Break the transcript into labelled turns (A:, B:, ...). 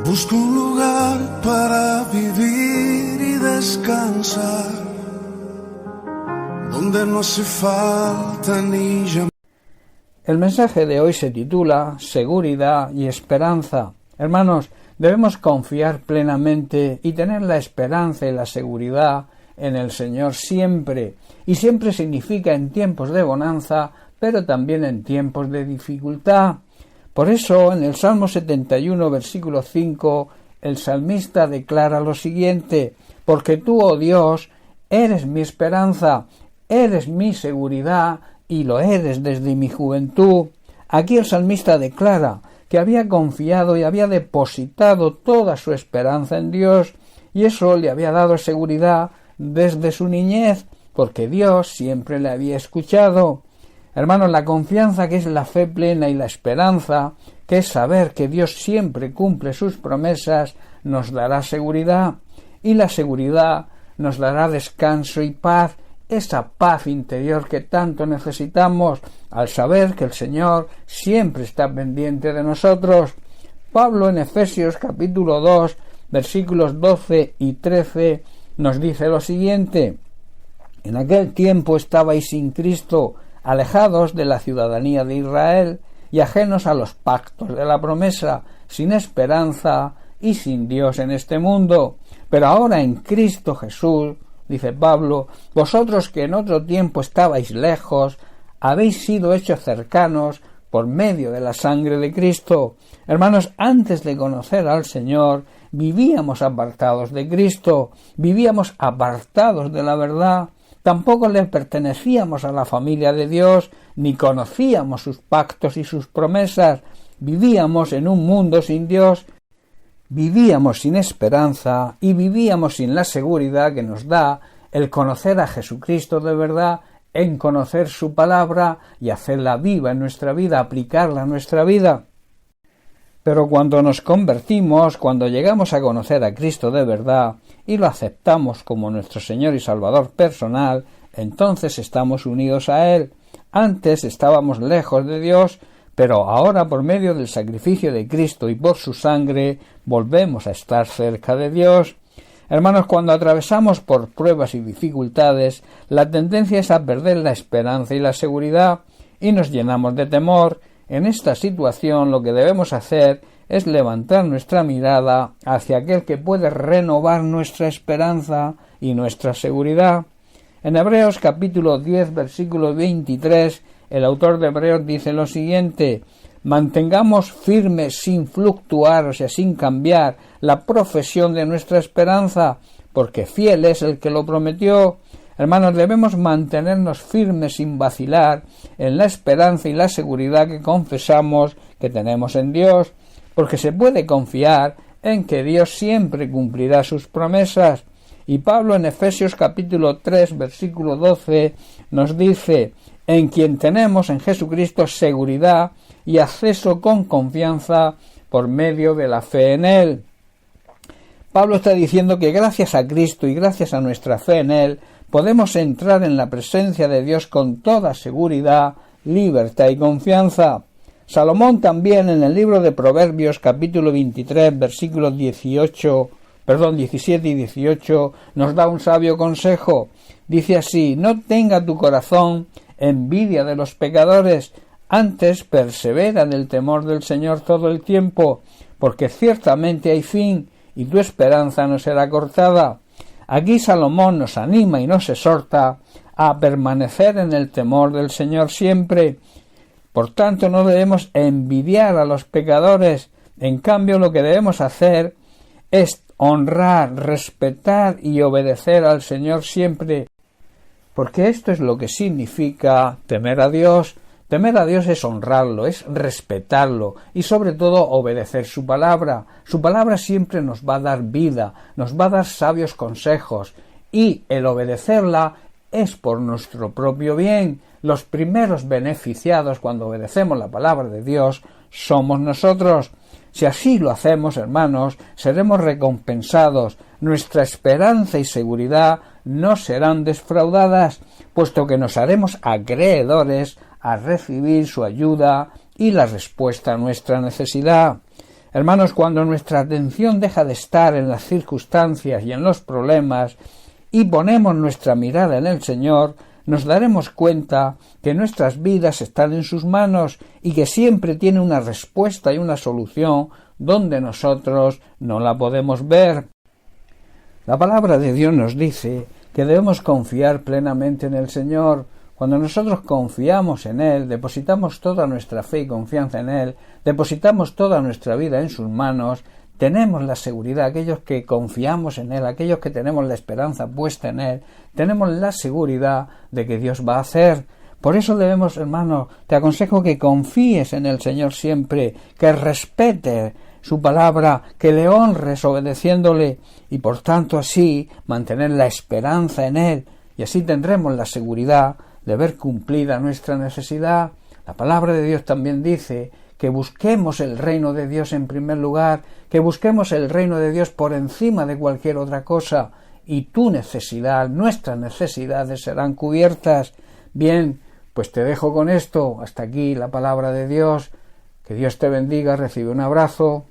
A: Busco un lugar para vivir y descansar, donde no hace falta ni llamar.
B: El mensaje de hoy se titula Seguridad y Esperanza. Hermanos, debemos confiar plenamente y tener la esperanza y la seguridad en el Señor siempre. Y siempre significa en tiempos de bonanza, pero también en tiempos de dificultad. Por eso, en el Salmo 71, versículo 5, el salmista declara lo siguiente: porque tú, oh Dios, eres mi esperanza, eres mi seguridad y lo eres desde mi juventud. Aquí el salmista declara que había confiado y había depositado toda su esperanza en Dios, y eso le había dado seguridad desde su niñez, porque Dios siempre le había escuchado. Hermanos, la confianza, que es la fe plena, y la esperanza, que es saber que Dios siempre cumple sus promesas, nos dará seguridad, y la seguridad nos dará descanso y paz, esa paz interior que tanto necesitamos al saber que el Señor siempre está pendiente de nosotros. Pablo en Efesios capítulo 2, versículos 12 y 13 nos dice lo siguiente: en aquel tiempo estabais sin Cristo, alejados de la ciudadanía de Israel y ajenos a los pactos de la promesa, sin esperanza y sin Dios en este mundo. Pero ahora en Cristo Jesús, dice Pablo, vosotros que en otro tiempo estabais lejos, habéis sido hechos cercanos por medio de la sangre de Cristo. Hermanos, antes de conocer al Señor, vivíamos apartados de Cristo, vivíamos apartados de la verdad. Tampoco le pertenecíamos a la familia de Dios, ni conocíamos sus pactos y sus promesas. Vivíamos en un mundo sin Dios, vivíamos sin esperanza y vivíamos sin la seguridad que nos da el conocer a Jesucristo de verdad, en conocer su palabra y hacerla viva en nuestra vida, aplicarla a nuestra vida. Pero cuando nos convertimos, cuando llegamos a conocer a Cristo de verdad y lo aceptamos como nuestro Señor y Salvador personal, entonces estamos unidos a Él. Antes estábamos lejos de Dios, pero ahora por medio del sacrificio de Cristo y por su sangre volvemos a estar cerca de Dios. Hermanos, cuando atravesamos por pruebas y dificultades, la tendencia es a perder la esperanza y la seguridad y nos llenamos de temor. En esta situación lo que debemos hacer es levantar nuestra mirada hacia aquel que puede renovar nuestra esperanza y nuestra seguridad. En Hebreos capítulo 10, versículo 23, el autor de Hebreos dice lo siguiente: mantengamos firme sin fluctuar, o sea, sin cambiar, la profesión de nuestra esperanza, porque fiel es el que lo prometió. Hermanos, debemos mantenernos firmes sin vacilar en la esperanza y la seguridad que confesamos que tenemos en Dios, porque se puede confiar en que Dios siempre cumplirá sus promesas. Y Pablo en Efesios capítulo 3, versículo 12 nos dice: en quien tenemos en Jesucristo seguridad y acceso con confianza por medio de la fe en Él. Pablo está diciendo que gracias a Cristo y gracias a nuestra fe en Él podemos entrar en la presencia de Dios con toda seguridad, libertad y confianza. Salomón también en el libro de Proverbios capítulo 23 versículos 17 y 18 nos da un sabio consejo. Dice así: no tenga tu corazón envidia de los pecadores, antes persevera en el temor del Señor todo el tiempo, porque ciertamente hay fin y tu esperanza no será cortada. Aquí Salomón nos anima y nos exhorta a permanecer en el temor del Señor siempre. Por tanto, no debemos envidiar a los pecadores. En cambio, lo que debemos hacer es honrar, respetar y obedecer al Señor siempre. Porque esto es lo que significa temer a Dios. Temer a Dios es honrarlo, es respetarlo y sobre todo obedecer su palabra. Su palabra siempre nos va a dar vida, nos va a dar sabios consejos y el obedecerla es por nuestro propio bien. Los primeros beneficiados cuando obedecemos la palabra de Dios somos nosotros. Si así lo hacemos, hermanos, seremos recompensados. Nuestra esperanza y seguridad no serán defraudadas, puesto que nos haremos acreedores a recibir su ayuda y la respuesta a nuestra necesidad. Hermanos, cuando nuestra atención deja de estar en las circunstancias y en los problemas y ponemos nuestra mirada en el Señor, nos daremos cuenta que nuestras vidas están en sus manos y que siempre tiene una respuesta y una solución donde nosotros no la podemos ver. La palabra de Dios nos dice que debemos confiar plenamente en el Señor. Cuando nosotros confiamos en Él, depositamos toda nuestra fe y confianza en Él, depositamos toda nuestra vida en sus manos, tenemos la seguridad, aquellos que confiamos en Él, aquellos que tenemos la esperanza puesta en Él, tenemos la seguridad de que Dios va a hacer. Por eso debemos, hermano, te aconsejo que confíes en el Señor siempre, que respetes su palabra, que le honres obedeciéndole y por tanto así mantener la esperanza en Él y así tendremos la seguridad de ver cumplida nuestra necesidad. La palabra de Dios también dice que busquemos el reino de Dios en primer lugar, que busquemos el reino de Dios por encima de cualquier otra cosa y tu necesidad, nuestras necesidades serán cubiertas. Bien, pues te dejo con esto. Hasta aquí la palabra de Dios. Que Dios te bendiga. Recibe un abrazo.